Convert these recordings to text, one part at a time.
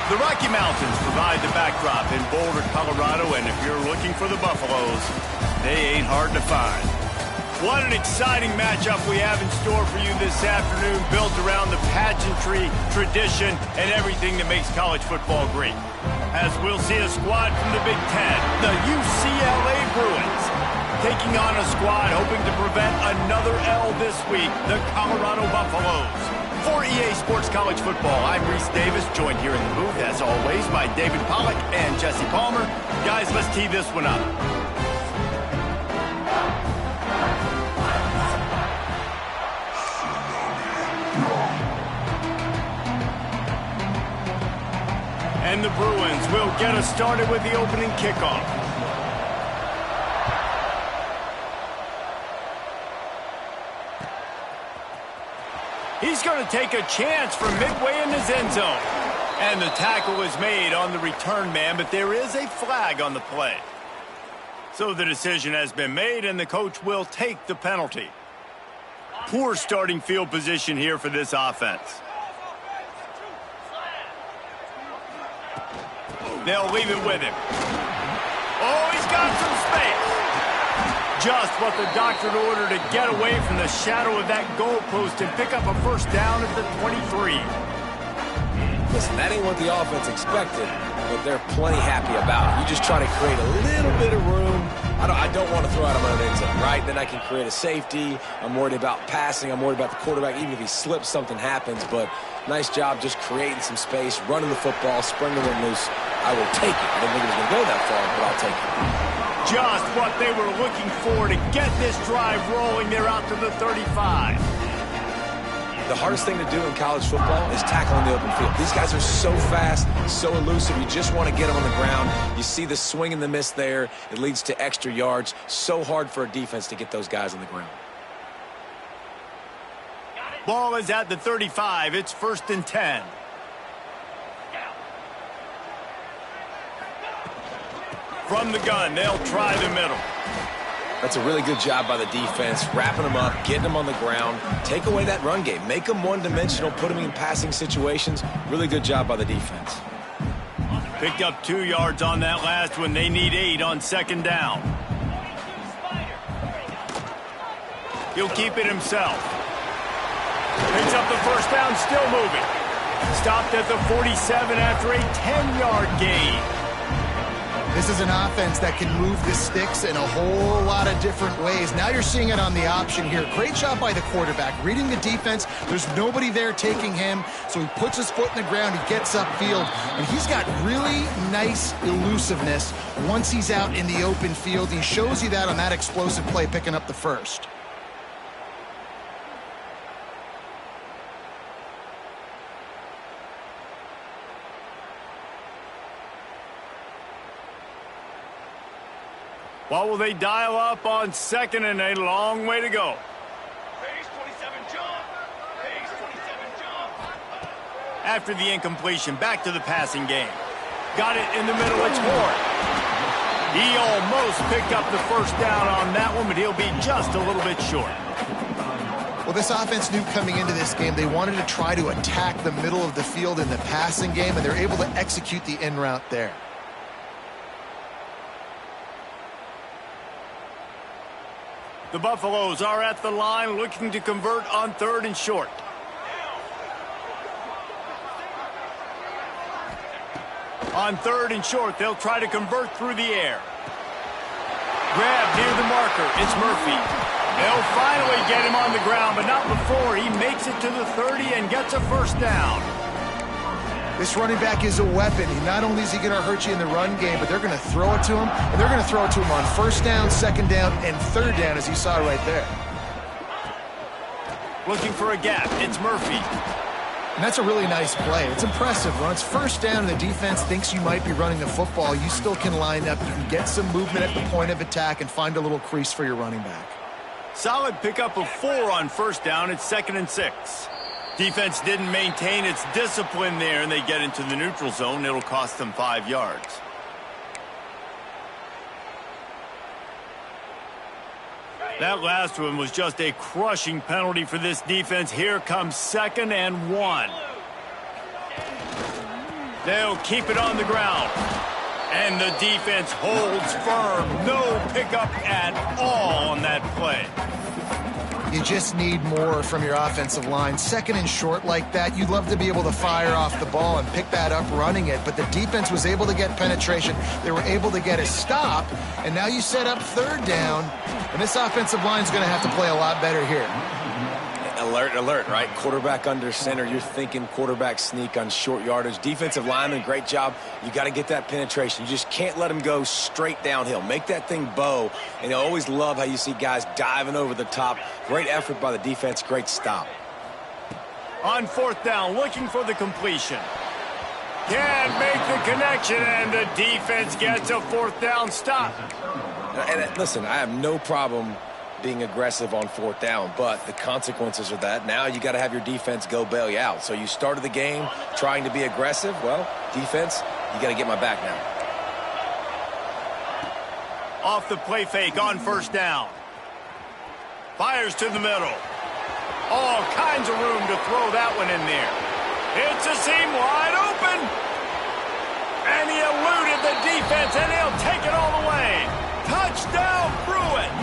The Rocky Mountains provide the backdrop in Boulder, Colorado, and if you're looking for the Buffaloes, they ain't hard to find. What an exciting matchup we have in store for you this afternoon, built around the pageantry, tradition, and everything that makes college football great. As we'll see a squad from the Big Ten, the UCLA Bruins, taking on a squad hoping to prevent another L this week, the Colorado Buffaloes. For EA Sports College Football, I'm Reese Davis, joined here in the booth, as always, by David Pollack and Jesse Palmer. Guys, let's tee this one up. And the Bruins will get us started with the opening kickoff. He's going to take a chance from midway in his end zone. And the tackle is made on the return man, but there is a flag on the play. So the decision has been made, and the coach will take the penalty. Poor starting field position here for this offense. They'll leave it with him. Oh, he's got some space. Just what the doctor ordered to get away from the shadow of that goalpost and pick up a first down at the 23. Listen, that ain't what the offense expected, but they're plenty happy about it. You just try to create a little bit of room. I don't want to throw out of my own end zone, right? Then I can create a safety. I'm worried about passing. I'm worried about the quarterback. Even if he slips, something happens. But nice job just creating some space, running the football, springing it loose. I will take it. I didn't think it was going to go that far, but I'll take it. Just what they were looking for to get this drive rolling. They're out to the 35. The hardest thing to do in college football is tackling the open field. These guys are so fast, so elusive. You just want to get them on the ground. You see the swing and the miss there. It leads to extra yards. So hard for a defense to get those guys on the ground. Ball is at the 35. It's 1st and 10. From the gun, they'll try the middle. That's a really good job by the defense, wrapping them up, getting them on the ground. Take away that run game. Make them one-dimensional, put them in passing situations. Really good job by the defense. Picked up 2 yards on that last one. They need 8 on 2nd down. He'll keep it himself. Picks up the first down, still moving. Stopped at the 47 after a 10-yard gain. This is an offense that can move the sticks in a whole lot of different ways. Now you're seeing it on the option here. Great job by the quarterback. Reading the defense, there's nobody there taking him, so he puts his foot in the ground, he gets upfield, and he's got really nice elusiveness once he's out in the open field. He shows you that on that explosive play, picking up the first. What will they dial up on 2nd and a long way to go? Phase 27 jump. Phase 27 jump. After the incompletion, back to the passing game. Got it in the middle, it's Ward. He almost picked up the first down on that one, but he'll be just a little bit short. Well, this offense knew coming into this game they wanted to try to attack the middle of the field in the passing game, and they're able to execute the in route there. The Buffaloes are at the line looking to convert on 3rd and short. On 3rd and short, they'll try to convert through the air. Grab near the marker. It's Murphy. They'll finally get him on the ground, but not before he makes it to the 30 and gets a first down. This running back is a weapon. Not only is he going to hurt you in the run game, but they're going to throw it to him, and they're going to throw it to him on 1st down, 2nd down, and 3rd down, as you saw right there. Looking for a gap. It's Murphy. And that's a really nice play. It's impressive. When it's 1st down and the defense thinks you might be running the football, you still can line up. You can get some movement at the point of attack and find a little crease for your running back. Solid pickup of 4 on 1st down. It's 2nd and 6. Defense didn't maintain its discipline there, and they get into the neutral zone. It'll cost them 5 yards. That last one was just a crushing penalty for this defense. Here comes 2nd and 1. They'll keep it on the ground. And the defense holds firm. No pickup at all on that play. You just need more from your offensive line. Second and short like that, you'd love to be able to fire off the ball and pick that up running it, but the defense was able to get penetration. They were able to get a stop, and now you set up third down, and this offensive line is going to have to play a lot better here. Alert, alert, right? Quarterback under center. You're thinking quarterback sneak on short yardage. Defensive lineman, great job. You got to get that penetration. You just can't let them go straight downhill. Make that thing bow. And I always love how you see guys diving over the top. Great effort by the defense. Great stop. On fourth down, looking for the completion. Can't make the connection, and the defense gets a fourth down stop. And listen, I have no problem being aggressive on fourth down, but the consequences of that, now you got to have your defense go bail you out. So you started the game trying to be aggressive. Well, defense, you got to get my back now. Off the play fake on first down. Fires to the middle. All kinds of room to throw that one in there. It's a seam wide open. And he eluded the defense, and he'll take it all the way. Touchdown, Bruins.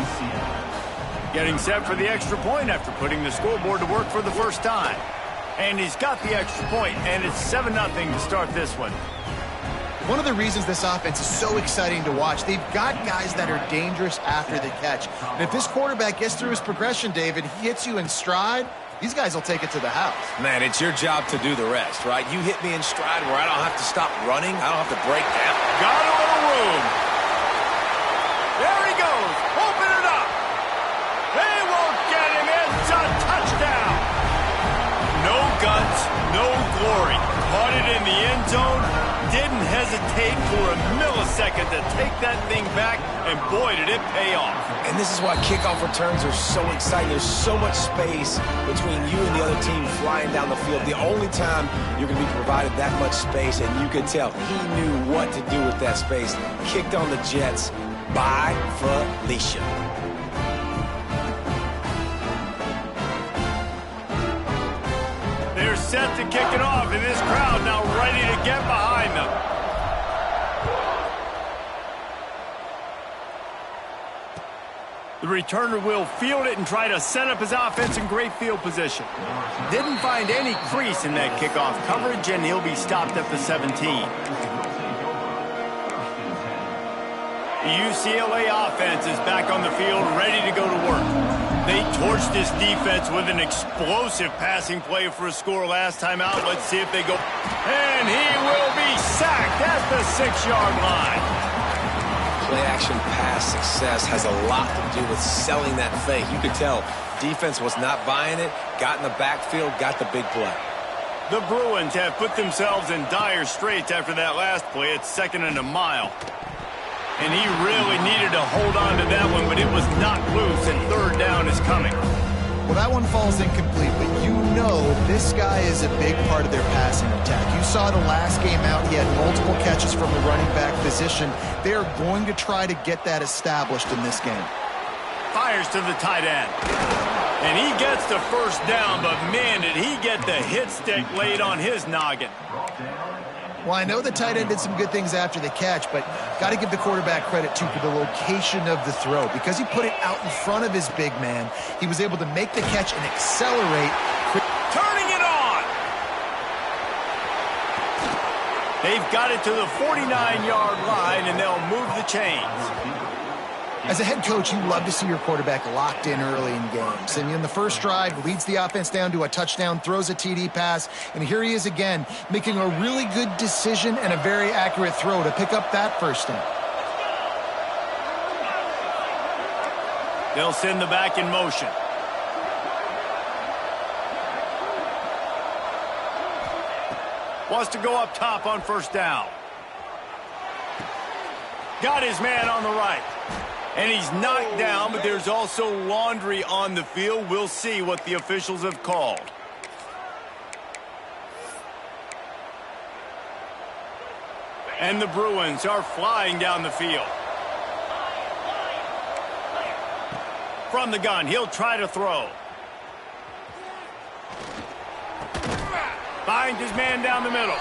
Getting set for the extra point after putting the scoreboard to work for the first time. And he's got the extra point, and it's 7-0 to start this one. One of the reasons this offense is so exciting to watch, they've got guys that are dangerous after the catch. And if this quarterback gets through his progression, David, he hits you in stride, these guys will take it to the house. Man, it's your job to do the rest, right? You hit me in stride where I don't have to stop running. I don't have to break down. Got a little room. There he goes. Open it up. They won't get him. It's a touchdown. No guts, no glory. Caught it in the end zone. Didn't hesitate for a millisecond to take that thing back, and boy, did it pay off. And this is why kickoff returns are so exciting. There's so much space between you and the other team flying down the field. The only time you're going to be provided that much space, and you could tell he knew what to do with that space. Kicked on the Jets by Felicia. They're set to kick it off, and this crowd now ready to get behind them. The returner will field it and try to set up his offense in great field position. Didn't find any crease in that kickoff coverage, and he'll be stopped at the 17. The UCLA offense is back on the field, ready to go to work. They torched this defense with an explosive passing play for a score last time out. Let's see if they go. And he will be sacked at the 6-yard line. Play-action pass success has a lot to do with selling that fake. You could tell defense was not buying it, got in the backfield, got the big play. The Bruins have put themselves in dire straits after that last play. It's 2nd and a mile. And he really needed to hold on to that one, but it was knocked loose, and 3rd down is coming. Well, that one falls incomplete, but you know this guy is a big part of their passing attack. You saw the last game out, he had multiple catches from the running back position. They are going to try to get that established in this game. Fires to the tight end. And he gets the 1st down, but man, did he get the hit stick laid on his noggin. Well, I know the tight end did some good things after the catch, but got to give the quarterback credit, too, for the location of the throw. Because he put it out in front of his big man, he was able to make the catch and accelerate. Turning it on! They've got it to the 49-yard line, and they'll move the chains. As a head coach, you love to see your quarterback locked in early in games. And in the first drive, leads the offense down to a touchdown, throws a TD pass, and here he is again, making a really good decision and a very accurate throw to pick up that 1st down. They'll send the back in motion. Wants to go up top on 1st down. Got his man on the right. And he's knocked down, but there's also laundry on the field. We'll see what the officials have called. And the Bruins are flying down the field. From the gun, he'll try to throw. Finds his man down the middle.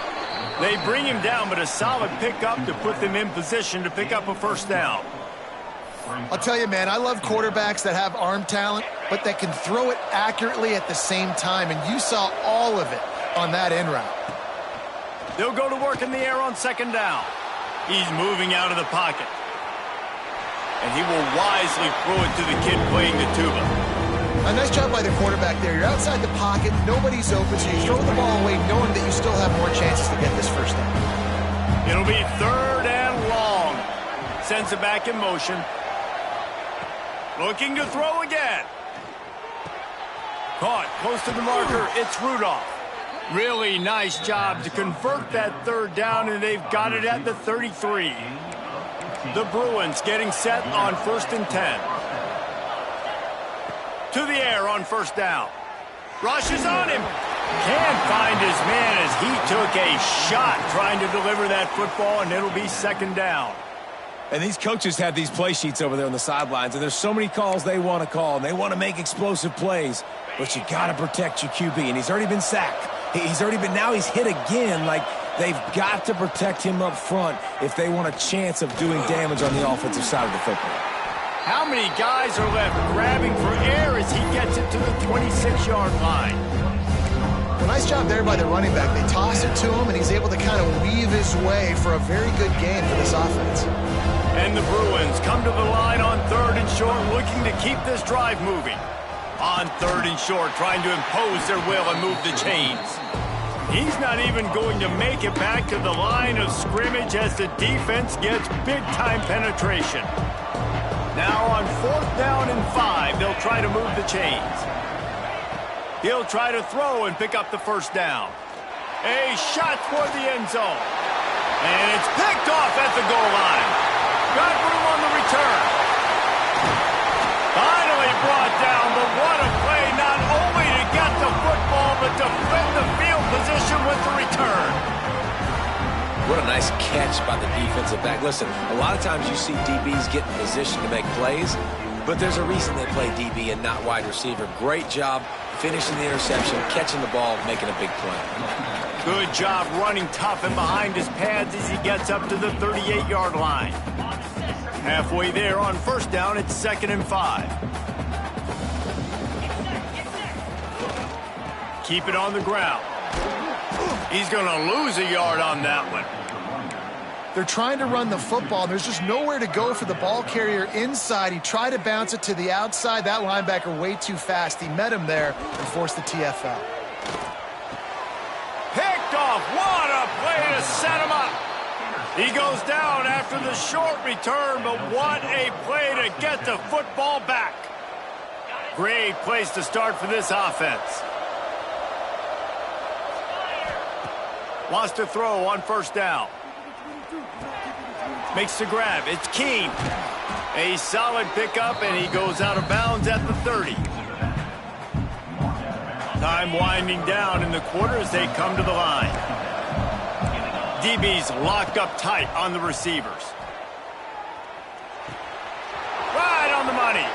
They bring him down, but a solid pickup to put them in position to pick up a first down. I'll tell you, man, I love quarterbacks that have arm talent, but that can throw it accurately at the same time, and you saw all of it on that in route. They'll go to work in the air on second down. He's moving out of the pocket. And he will wisely throw it to the kid playing the tuba. A nice job by the quarterback there. You're outside the pocket, nobody's open, so you throw the ball away knowing that you still have more chances to get this first down. It'll be third and long. Sends it back in motion. Looking to throw again. Caught close to the marker. It's Rudolph. Really nice job to convert that third down, and they've got it at the 33. The Bruins getting set on 1st and 10. To the air on first down. Rushes on him. Can't find his man as he took a shot trying to deliver that football, and it'll be second down. And these coaches have these play sheets over there on the sidelines, and there's so many calls they want to call, and they want to make explosive plays. But you got to protect your QB, and he's already been sacked. Now he's hit again. Like, they've got to protect him up front if they want a chance of doing damage on the offensive side of the football. How many guys are left grabbing for air as he gets it to the 26-yard line? Well, nice job there by the running back. They toss it to him, and he's able to kind of weave his way for a very good gain for this offense. And the Bruins come to the line on 3rd and short, looking to keep this drive moving. On 3rd and short, trying to impose their will and move the chains. He's not even going to make it back to the line of scrimmage as the defense gets big-time penetration. Now on 4th down and 5, they'll try to move the chains. He'll try to throw and pick up the first down. A shot toward the end zone. And it's picked off at the goal line. Got room on the return. Finally brought down, but what a play, not only to get the football, but to flip the field position with the return. What a nice catch by the defensive back. Listen, a lot of times you see DBs get in position to make plays, but there's a reason they play DB and not wide receiver. Great job finishing the interception, catching the ball, making a big play. Good job running tough and behind his pads as he gets up to the 38-yard line. Halfway there on first down, it's 2nd and 5. Keep it on the ground. He's going to lose a yard on that one. They're trying to run the football. There's just nowhere to go for the ball carrier inside. He tried to bounce it to the outside. That linebacker way too fast. He met him there and forced the TFL. Picked off. What a play to set him up. He goes down after the short return, but what a play to get the football back. Great place to start for this offense. Wants to throw on first down. Makes the grab. It's Keene. A solid pickup, and he goes out of bounds at the 30. Time winding down in the quarter as they come to the line. DB's locked up tight on the receivers. Right on the money.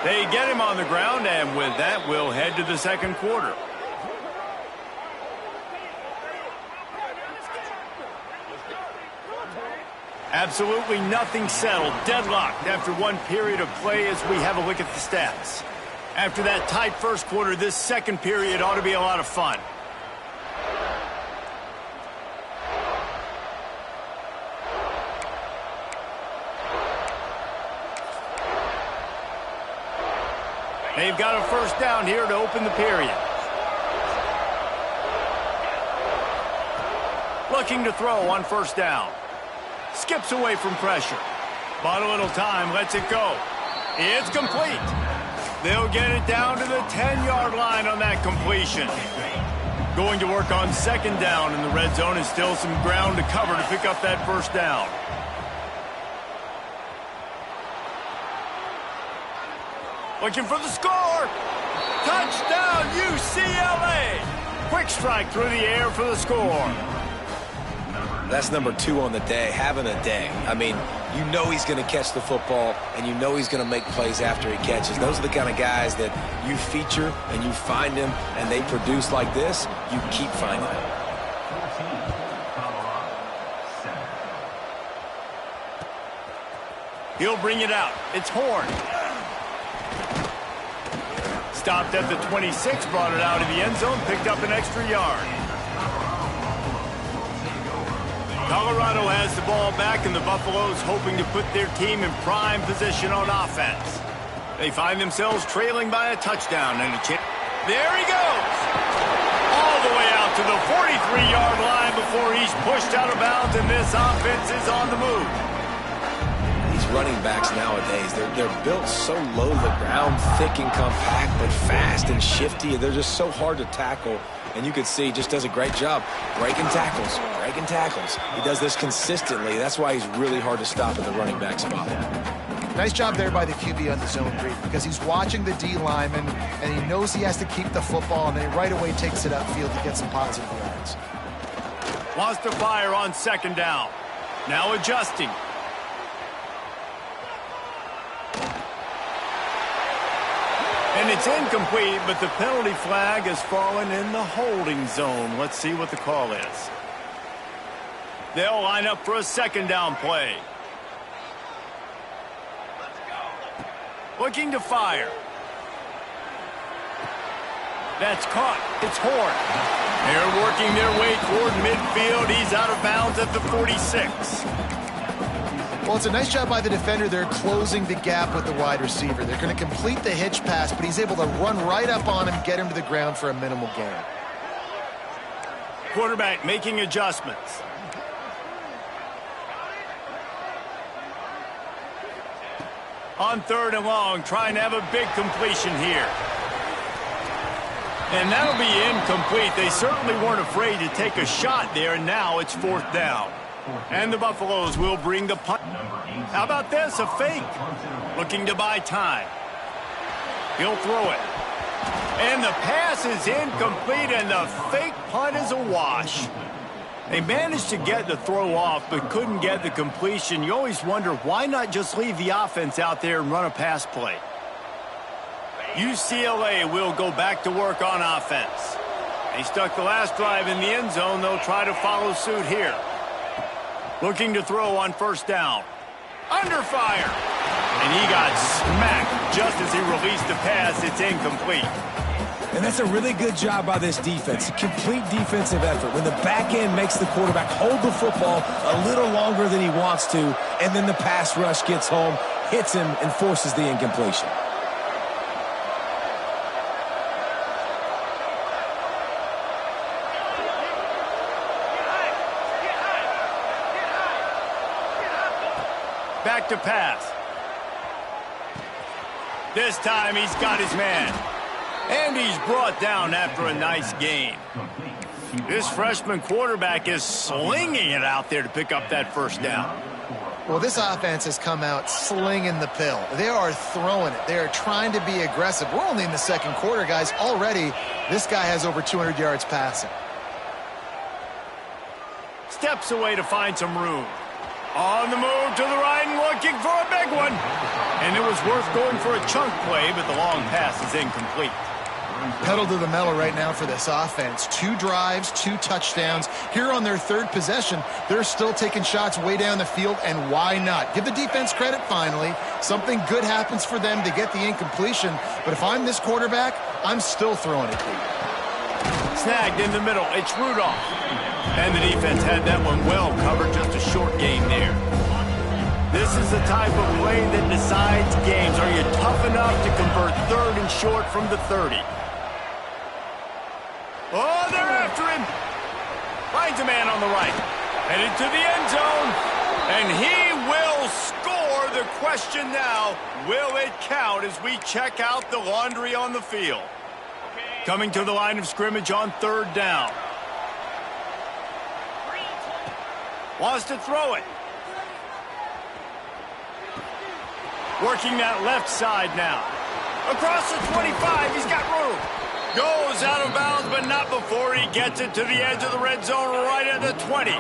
They get him on the ground, and with that, we'll head to the second quarter. Absolutely nothing settled. Deadlocked after one period of play as we have a look at the stats. After that tight first quarter, this second period ought to be a lot of fun. They've got a first down here to open the period. Looking to throw on first down. Skips away from pressure. Bought a little time, lets it go. It's complete. They'll get it down to the 10-yard line on that completion. Going to work on second down in the red zone, and still some ground to cover to pick up that first down. Looking for the score. Touchdown, UCLA. Quick strike through the air for the score. That's number 2 on the day, having a day. I mean, you know he's going to catch the football, and you know he's going to make plays after he catches. Those are the kind of guys that you feature and you find them, and they produce like this, you keep finding them. He'll bring it out. It's Horn. Stopped at the 26, brought it out of the end zone, picked up an extra yard. Colorado has the ball back, and the Buffaloes hoping to put their team in prime position on offense. They find themselves trailing by a touchdown and a chance. There he goes! All the way out to the 43-yard line before he's pushed out of bounds, and this offense is on the move. These running backs nowadays, they're built so low to the ground, thick and compact, but fast and shifty. They're just so hard to tackle. And you can see he just does a great job breaking tackles, breaking tackles. He does this consistently. That's why he's really hard to stop in the running back spot. Nice job there by the QB on the zone read, because he's watching the D lineman, and he knows he has to keep the football, and then he right away takes it upfield to get some positive yards. Wants to fire on second down. Now adjusting. And it's incomplete, but the penalty flag has fallen in the holding zone. Let's see what the call is. They'll line up for a second down play. Looking to fire. That's caught. It's Horn. They're working their way toward midfield. He's out of bounds at the 46. Well, it's a nice job by the defender. They're closing the gap with the wide receiver. They're going to complete the hitch pass, but he's able to run right up on him, get him to the ground for a minimal gain. Quarterback making adjustments. On third and long, trying to have a big completion here. And that'll be incomplete. They certainly weren't afraid to take a shot there, and now it's fourth down. And the Buffaloes will bring the punt. How about this? A fake. Looking to buy time. He'll throw it. And the pass is incomplete, and the fake punt is a wash. They managed to get the throw off, but couldn't get the completion. You always wonder, why not just leave the offense out there and run a pass play? UCLA will go back to work on offense. They stuck the last drive in the end zone. They'll try to follow suit here. Looking to throw on first down. Under fire. And he got smacked just as he released the pass. It's incomplete. And that's a really good job by this defense. Complete defensive effort. When the back end makes the quarterback hold the football a little longer than he wants to, and then the pass rush gets home, hits him, and forces the incompletion. Back to pass. This time he's got his man. And he's brought down after a nice gain. This freshman quarterback is slinging it out there to pick up that first down. Well, this offense has come out slinging the pill. They are throwing it. They are trying to be aggressive. We're only in the second quarter, guys. Already, this guy has over 200 yards passing. Steps away to find some room. On the move to the right and looking for a big one. And it was worth going for a chunk play, but the long pass is incomplete. Pedal to the metal right now for this offense. 2 drives, 2 touchdowns. Here on their third possession, they're still taking shots way down the field, and why not? Give the defense credit finally. Something good happens for them to get the incompletion, but if I'm this quarterback, I'm still throwing it deep. Snagged in the middle. It's Rudolph. And the defense had that one well covered, just a short game there. This is the type of play that decides games. Are you tough enough to convert third and short from the 30? Oh, they're after him. Finds a man on the right. Headed to the end zone. And he will score. The question now, will it count as we check out the laundry on the field? Coming to the line of scrimmage on third down. Wants to throw it. Working that left side now. Across the 25, he's got room. Goes out of bounds, but not before he gets it to the edge of the red zone right at the 20.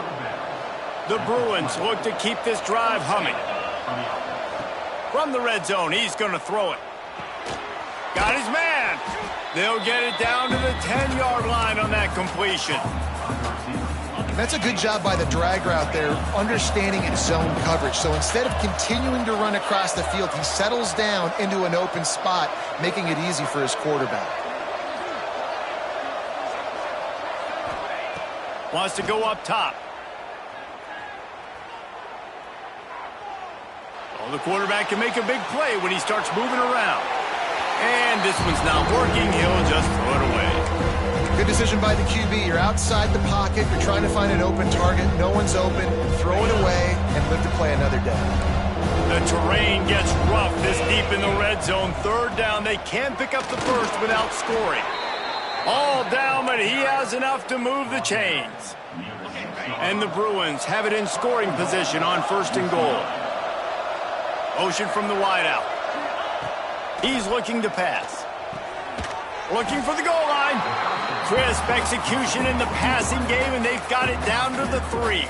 The Bruins look to keep this drive humming. From the red zone, he's going to throw it. Got his man. They'll get it down to the 10-yard line on that completion. That's a good job by the drag route there, understanding its zone coverage. So instead of continuing to run across the field, he settles down into an open spot, making it easy for his quarterback. Wants to go up top. Well, the quarterback can make a big play when he starts moving around. And this one's not working. He'll just throw it away. Good decision by the QB. You're outside the pocket. You're trying to find an open target. No one's open. Throw it away and live to play another day. The terrain gets rough this deep in the red zone. Third down. They can't pick up the first without scoring. All down, but he has enough to move the chains. And the Bruins have it in scoring position on 1st and goal. Motion from the wideout. He's looking to pass. Looking for the goal line. Crisp execution in the passing game, and they've got it down to the 3.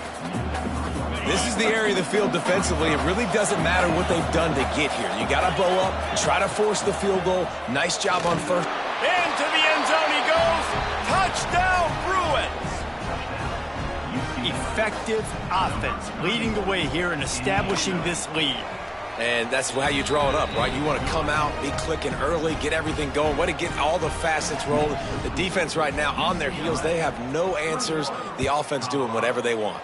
This is the area of the field defensively. It really doesn't matter what they've done to get here. You got to bow up, try to force the field goal. Nice job on first. Into the end zone he goes. Touchdown, Bruins. Effective offense leading the way here and establishing this lead. And that's how you draw it up, right? You want to come out, be clicking early, get everything going, way to get all the facets rolling. The defense right now on their heels, they have no answers. The offense doing whatever they want.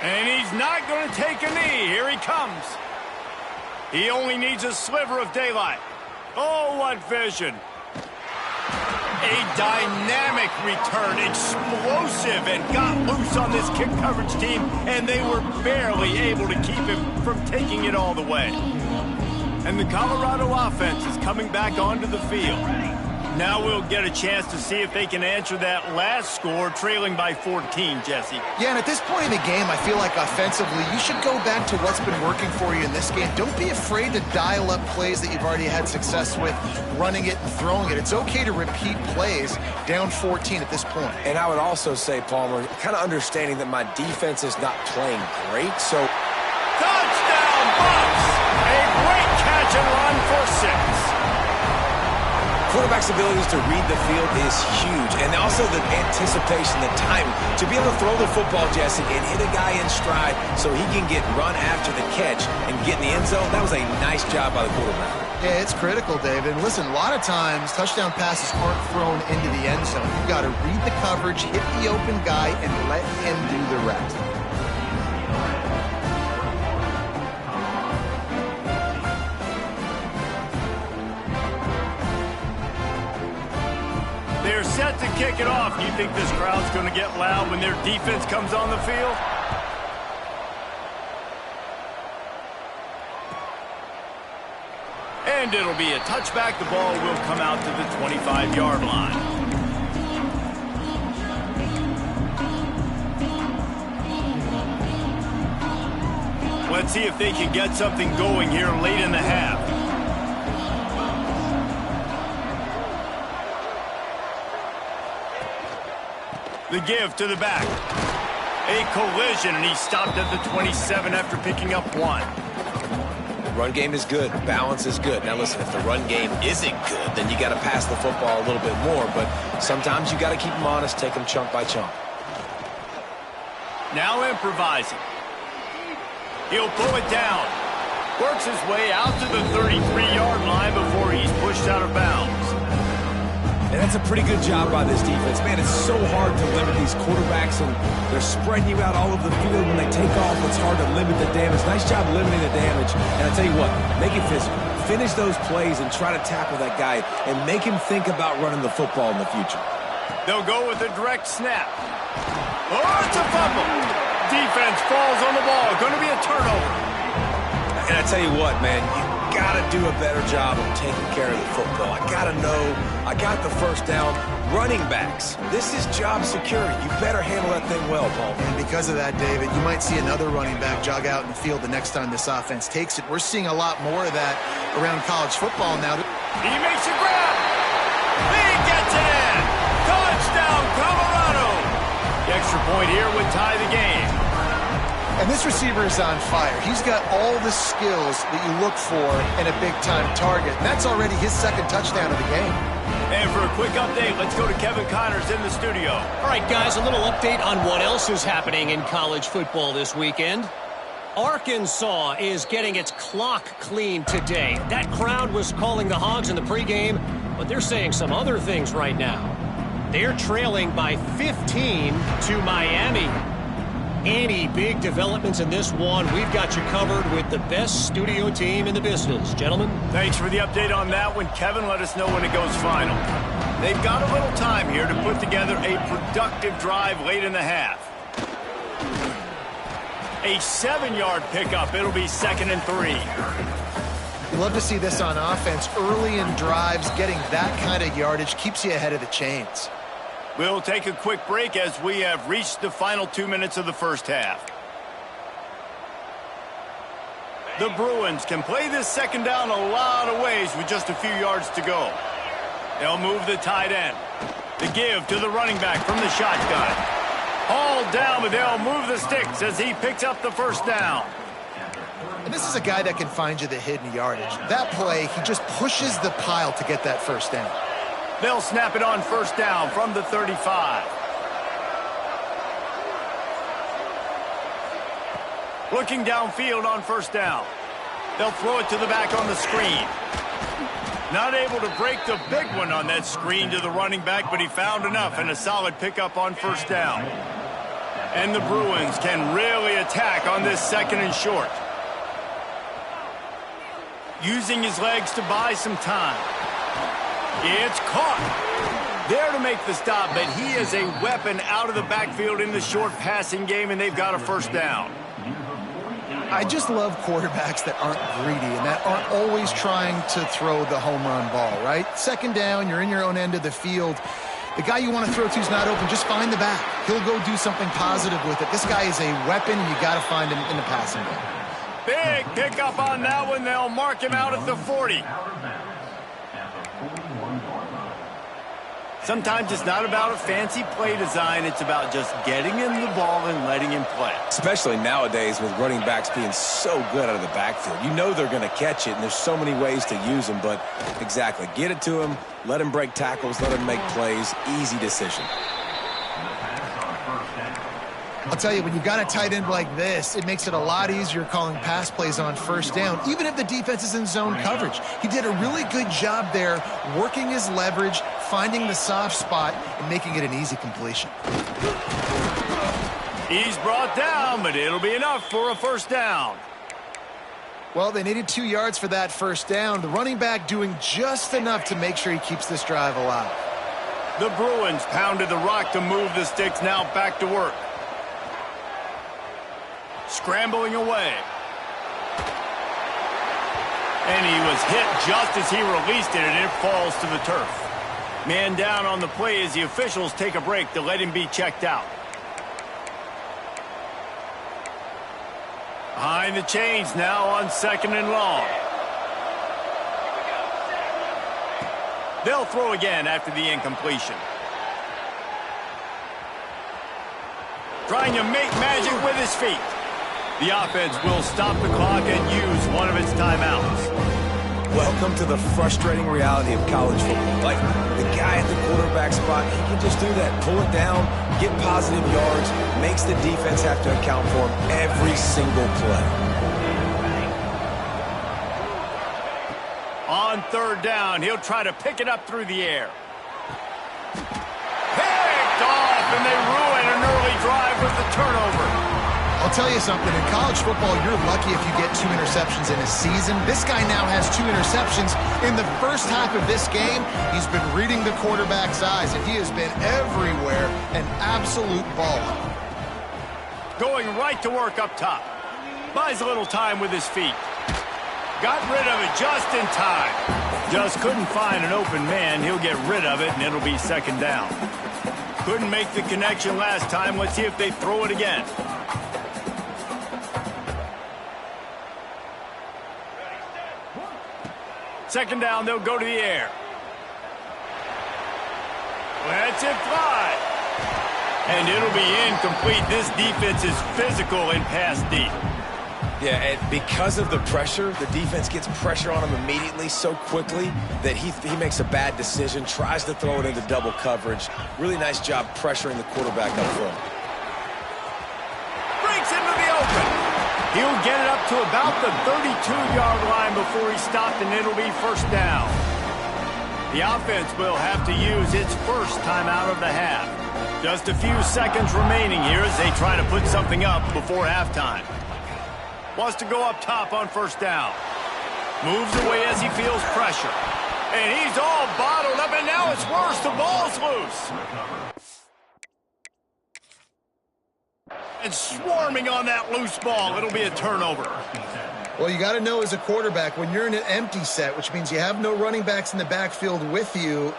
And he's not going to take a knee. Here he comes. He only needs a sliver of daylight. Oh, what vision. A dynamic return, explosive, and got loose on this kick coverage team, and they were barely able to keep him from taking it all the way. And the Colorado offense is coming back onto the field. Now we'll get a chance to see if they can answer that last score, trailing by 14, Jesse. Yeah, and at this point in the game, I feel like offensively, you should go back to what's been working for you in this game. Don't be afraid to dial up plays that you've already had success with, running it and throwing it. It's okay to repeat plays down 14 at this point. And I would also say, Palmer, kind of understanding that my defense is not playing great, so... Touchdown, Bucks! A great catch and run for 6. Quarterback's abilities to read the field is huge, and also the anticipation, the time to be able to throw the football, Jesse, and hit a guy in stride so he can get run after the catch and get in the end zone. That was a nice job by the quarterback. Yeah, it's critical, David. And listen, a lot of times touchdown passes aren't thrown into the end zone. You've got to read the coverage, hit the open guy, and let him do the rest. They're set to kick it off. You think this crowd's going to get loud when their defense comes on the field? And it'll be a touchback. The ball will come out to the 25-yard line. Let's see if they can get something going here late in the half. The give to the back. A collision, and he stopped at the 27 after picking up 1. Run game is good. Balance is good. Now, listen, if the run game isn't good, then you got to pass the football a little bit more. But sometimes you got to keep them honest, take them chunk by chunk. Now improvising. He'll pull it down. Works his way out to the 33-yard line before he's pushed out of bounds. And that's a pretty good job by this defense. Man, it's so hard to limit these quarterbacks, and they're spreading you out all over the field. When they take off, it's hard to limit the damage. Nice job limiting the damage. And I tell you what, make it physical. Finish those plays and try to tackle that guy and make him think about running the football in the future. They'll go with a direct snap. Oh, it's a fumble. Defense falls on the ball. Going to be a turnover. And I tell you what, man, you got to do a better job of taking care of the football. I got to know I got the first down. Running backs, this is job security. You better handle that thing well, Paul. And because of that, David, you might see another running back jog out in the field the next time this offense takes it. We're seeing a lot more of that around college football now. He makes a grab. He gets it in. Touchdown, Colorado. The extra point here would tie the game. And this receiver is on fire. He's got all the skills that you look for in a big-time target. And that's already his second touchdown of the game. And for a quick update, let's go to Kevin Connors in the studio. All right, guys, a little update on what else is happening in college football this weekend. Arkansas is getting its clock cleaned today. That crowd was calling the Hogs in the pregame, but they're saying some other things right now. They're trailing by 15 to Miami. Any big developments in this one, we've got you covered with the best studio team in the business. Gentlemen. Thanks for the update on that one. Kevin, let us know when it goes final. They've got a little time here to put together a productive drive late in the half. A 7-yard pickup. It'll be 2nd and 3. You love to see this on offense. Early in drives, getting that kind of yardage keeps you ahead of the chains. We'll take a quick break as we have reached the final 2 minutes of the first half. The Bruins can play this second down a lot of ways with just a few yards to go. They'll move the tight end. The give to the running back from the shotgun. Hauled down, but they'll move the sticks as he picks up the first down. And this is a guy that can find you the hidden yardage. That play, he just pushes the pile to get that first down. They'll snap it on first down from the 35. Looking downfield on first down. They'll throw it to the back on the screen. Not able to break the big one on that screen to the running back, but he found enough and a solid pickup on first down. And the Bruins can really attack on this 2nd and short. Using his legs to buy some time. It's caught. There to make the stop, but he is a weapon out of the backfield in the short passing game, and they've got a first down. I just love quarterbacks that aren't greedy and that aren't always trying to throw the home run ball, right? 2nd down, you're in your own end of the field. The guy you want to throw to is not open. Just find the back. He'll go do something positive with it. This guy is a weapon, and you got to find him in the passing game. Big pickup on that one. They'll mark him out at the 40. Sometimes it's not about a fancy play design. It's about just getting him the ball and letting him play. Especially nowadays with running backs being so good out of the backfield. You know they're going to catch it, and there's so many ways to use them. But exactly, get it to him, let him break tackles, let him make plays. Easy decision. I'll tell you, when you've got a tight end like this, it makes it a lot easier calling pass plays on first down, even if the defense is in zone coverage. He did a really good job there, working his leverage, finding the soft spot, and making it an easy completion. He's brought down, but it'll be enough for a first down. Well, they needed 2 yards for that first down. The running back doing just enough to make sure he keeps this drive alive. The Bruins pounded the rock to move the sticks, now back to work. Scrambling away. And he was hit just as he released it, and it falls to the turf. Man down on the play as the officials take a break to let him be checked out. Behind the chains now on 2nd and long. They'll throw again after the incompletion. Trying to make magic with his feet. The offense will stop the clock and use one of its timeouts. Welcome to the frustrating reality of college football. Like, the guy at the quarterback spot, he can just do that. Pull it down, get positive yards, makes the defense have to account for him every single play. On 3rd down, he'll try to pick it up through the air. Picked off, and they ruin an early drive with the turnover. I'll tell you something, in college football, you're lucky if you get 2 interceptions in a season. This guy now has 2 interceptions. In the first half of this game, he's been reading the quarterback's eyes, and he has been everywhere, an absolute baller. Going right to work up top. Buys a little time with his feet. Got rid of it just in time. Just couldn't find an open man. He'll get rid of it, and it'll be 2nd down. Couldn't make the connection last time. Let's see if they throw it again. Second down, they'll go to the air. Lets it fly. And it'll be incomplete. This defense is physical and pass deep. Yeah, and because of the pressure, the defense gets pressure on him immediately so quickly that he makes a bad decision, tries to throw it into double coverage. Really nice job pressuring the quarterback up front. Breaks into the open. He'll get it up to about the 32-yard line before he stopped, and it'll be first down. The offense will have to use its first timeout of the half. Just a few seconds remaining here as they try to put something up before halftime. Wants to go up top on first down. Moves away as he feels pressure. And he's all bottled up, and now it's worse. The ball's loose. And swarming on that loose ball. It'll be a turnover. Well, you got to know as a quarterback, when you're in an empty set, which means you have no running backs in the backfield with you,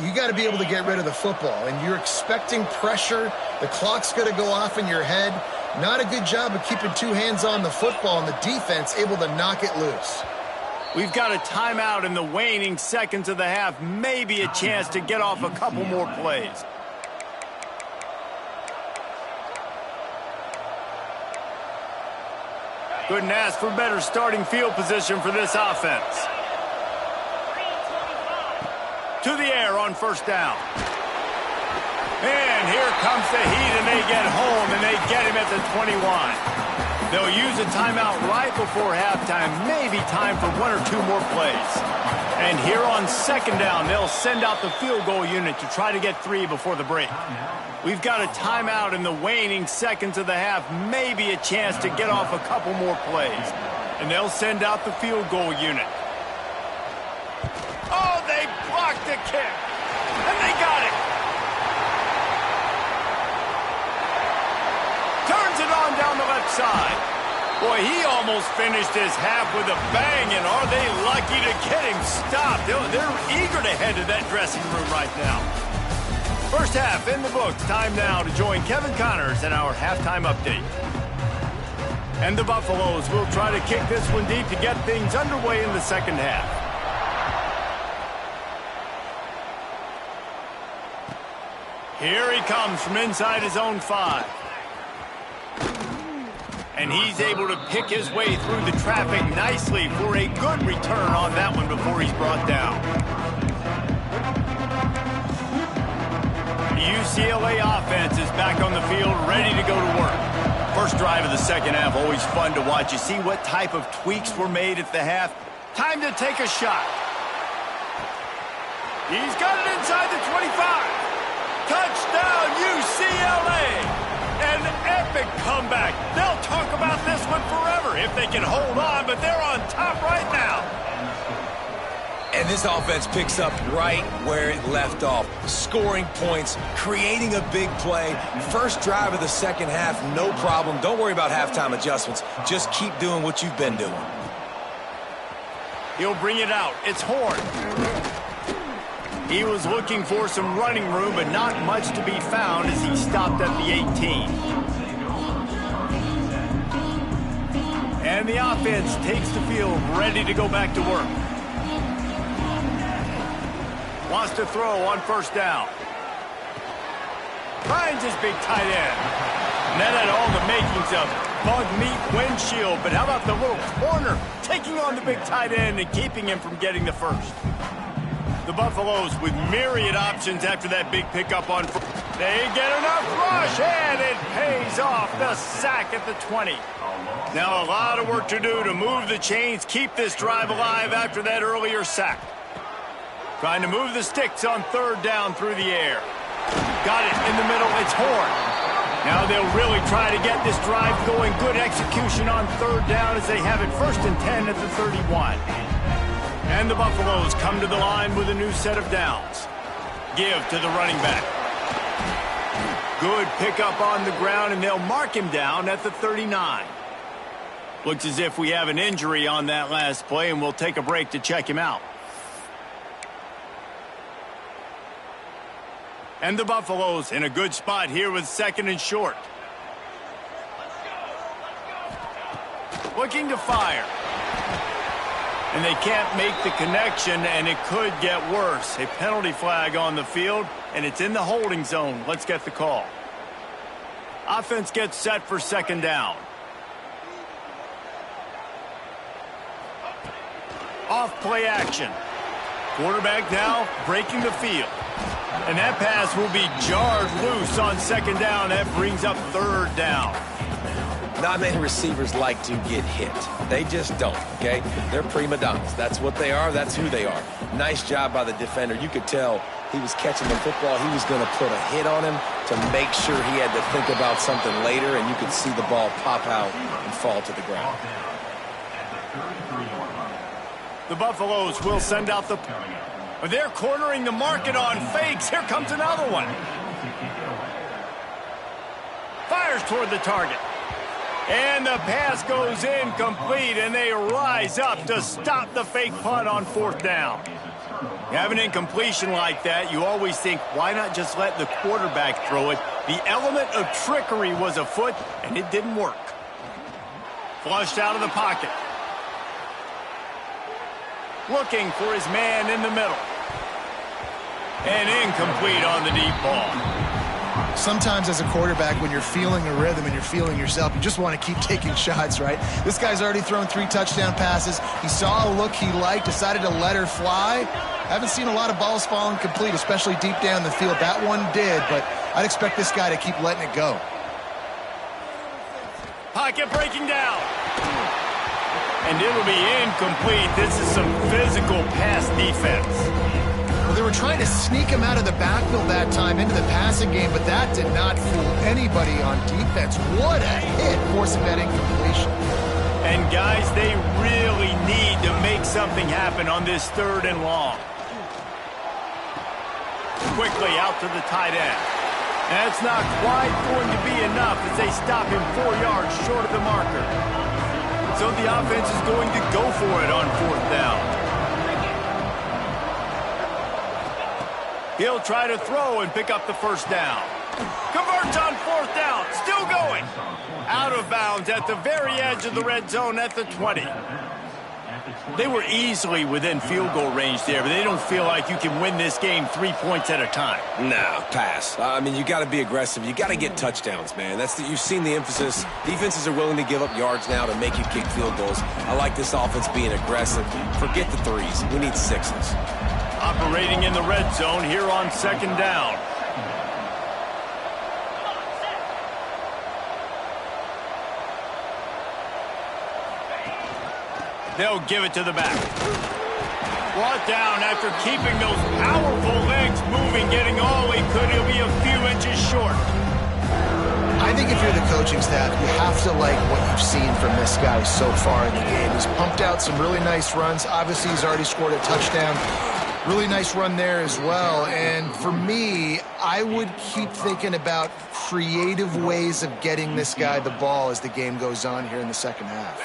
you got to be able to get rid of the football. And you're expecting pressure. The clock's going to go off in your head. Not a good job of keeping two hands on the football, and the defense able to knock it loose. We've got a timeout in the waning seconds of the half. Maybe a chance to get off a couple more plays. Couldn't ask for better starting field position for this offense. To the air on first down. And here comes the heat, and they get home, and they get him at the 21. They'll use a timeout right before halftime, maybe time for one or two more plays. And here on second down, they'll send out the field goal unit to try to get 3 before the break. We've got a timeout in the waning seconds of the half, maybe a chance to get off a couple more plays. And they'll send out the field goal unit. Oh, they blocked the kick, and they got it. Turns it on down the left side. Boy, he almost finished his half with a bang, and are they lucky to get him stopped? They're eager to head to that dressing room right now. First half in the books. Time now to join Kevin Connors in our halftime update. And the Buffaloes will try to kick this one deep to get things underway in the second half. Here he comes from inside his own 5. And he's able to pick his way through the traffic nicely for a good return on that one before he's brought down. The UCLA offense is back on the field, ready to go to work. First drive of the second half, always fun to watch. You see what type of tweaks were made at the half. Time to take a shot. He's got it inside the 25. Touchdown, UCLA! An epic comeback. They'll talk about this one forever if they can hold on, but they're on top right now. And this offense picks up right where it left off. Scoring points, creating a big play. First drive of the second half, no problem. Don't worry about halftime adjustments. Just keep doing what you've been doing. He'll bring it out. It's Horn. He was looking for some running room, but not much to be found as he stopped at the 18. And the offense takes the field, ready to go back to work. Wants to throw on first down. Finds his big tight end. And that had all the makings of bug meat windshield, but how about the little corner taking on the big tight end and keeping him from getting the first? The Buffaloes with myriad options after that big pickup on first. They get enough rush, and it pays off. The sack at the 20. Now a lot of work to do to move the chains, keep this drive alive after that earlier sack. Trying to move the sticks on third down through the air. Got it in the middle. It's Horn. Now they'll really try to get this drive going. Good execution on third down as they have it 1st and 10 at the 31. And the Buffaloes come to the line with a new set of downs. Give to the running back. Good pickup on the ground, and they'll mark him down at the 39. Looks as if we have an injury on that last play, and we'll take a break to check him out. And the Buffaloes in a good spot here with 2nd and short. Looking to fire. And they can't make the connection, and it could get worse. A penalty flag on the field, and it's in the holding zone. Let's get the call. Offense gets set for second down. Off play action. Quarterback now breaking the field. And that pass will be jarred loose on second down. That brings up third down. Not many receivers like to get hit. They just don't, okay? They're prima donnas. That's what they are. That's who they are. Nice job by the defender. You could tell he was catching the football. He was going to put a hit on him to make sure he had to think about something later, and you could see the ball pop out and fall to the ground. The Buffaloes will send out the... They're cornering the market on fakes. Here comes another one. Fires toward the target. And the pass goes incomplete, and they rise up to stop the fake punt on fourth down. You have an incompletion like that, you always think, why not just let the quarterback throw it? The element of trickery was afoot, and it didn't work. Flushed out of the pocket. Looking for his man in the middle. And incomplete on the deep ball. Sometimes as a quarterback, when you're feeling a rhythm and you're feeling yourself, you just want to keep taking shots, right? This guy's already thrown 3 touchdown passes. He saw a look he liked, decided to let her fly. Haven't seen a lot of balls falling complete, especially deep down the field. That one did, but I'd expect this guy to keep letting it go. Pocket breaking down. And it'll be incomplete. This is some physical pass defense. Well, they were trying to sneak him out of the backfield that time into the passing game, but that did not fool anybody on defense. What a hit, forcing that incompletion. And guys, they really need to make something happen on this 3rd and long. Quickly out to the tight end. That's not quite going to be enough as they stop him 4 yards short of the marker. So the offense is going to go for it on 4th down. He'll try to throw and pick up the first down. Converts on 4th down. Still going. Out of bounds at the very edge of the red zone at the 20. They were easily within field goal range there, but they don't feel like you can win this game 3 points at a time. No, pass. I mean, you got to be aggressive. You got to get touchdowns, man. You've seen the emphasis. Defenses are willing to give up yards now to make you kick field goals. I like this offense being aggressive. Forget the 3s. We need 6s. Operating in the red zone here on 2nd down. They'll give it to the back. Brought down after keeping those powerful legs moving, getting all he could. He'll be a few inches short. I think if you're the coaching staff, you have to like what you've seen from this guy so far in the game. He's pumped out some really nice runs. Obviously, he's already scored a touchdown. Really nice run there as well. And for me, I would keep thinking about creative ways of getting this guy the ball as the game goes on here in the second half.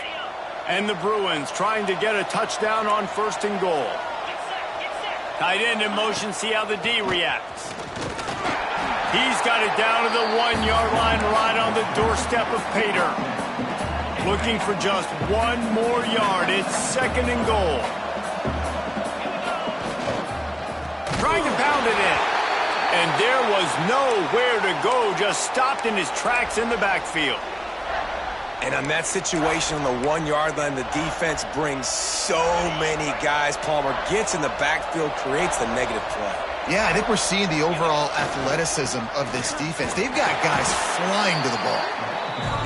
And the Bruins trying to get a touchdown on 1st and goal. Tight end in motion, see how the D reacts. He's got it down to the 1-yard line right on the doorstep of Pater. Looking for just 1 more yard. It's 2nd and goal. Trying to pound it in. And there was nowhere to go, just stopped in his tracks in the backfield. And on that situation on the 1-yard line, the defense brings so many guys. Palmer gets in the backfield, creates the negative play. Yeah, I think we're seeing the overall athleticism of this defense. They've got guys flying to the ball.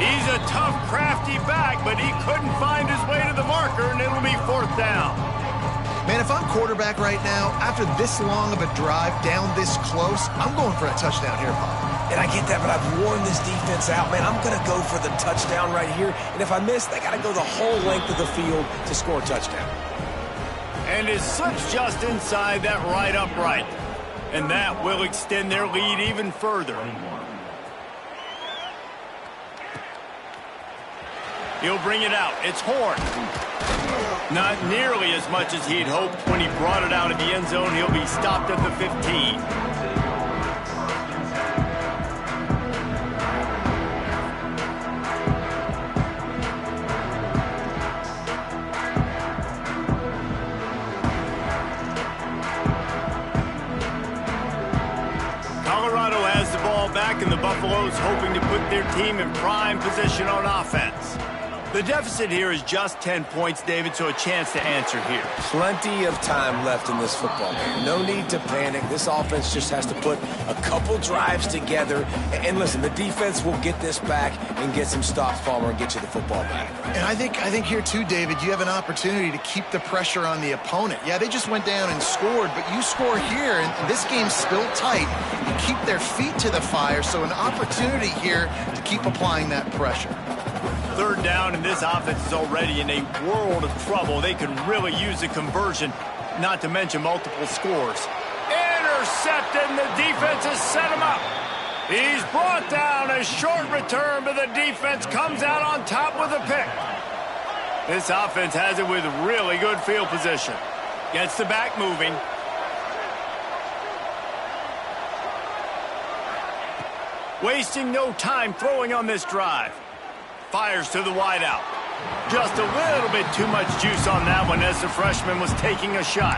He's a tough, crafty back, but he couldn't find his way to the marker, and it'll be 4th down. Man, if I'm quarterback right now, after this long of a drive down this close, I'm going for a touchdown here, Pop. And I get that, but I've worn this defense out, man. I'm going to go for the touchdown right here. And if I miss, they got to go the whole length of the field to score a touchdown. And it slips just inside that right upright. And that will extend their lead even further. He'll bring it out. It's Horn. Not nearly as much as he'd hoped when he brought it out of the end zone. He'll be stopped at the 15. Colorado has the ball back quarterback, and the Buffaloes hoping to put their team in prime position on offense. The deficit here is just 10 points, David, so a chance to answer here. Plenty of time left in this football game. No need to panic. This offense just has to put a couple drives together. And listen, the defense will get this back and get some stops, Palmer, and get you the football back. And I think here too, David, you have an opportunity to keep the pressure on the opponent. Yeah, they just went down and scored, but you score here, and this game's still tight. You keep their feet to the fire, so an opportunity here to keep applying that pressure. Third down, and this offense is already in a world of trouble. They could really use a conversion, not to mention multiple scores. Intercepted, and the defense has set him up. He's brought down. A short return, but the defense comes out on top with a pick. This offense has it with really good field position. Gets the back moving. Wasting no time throwing on this drive. Fires to the wideout. Just a little bit too much juice on that one as the freshman was taking a shot.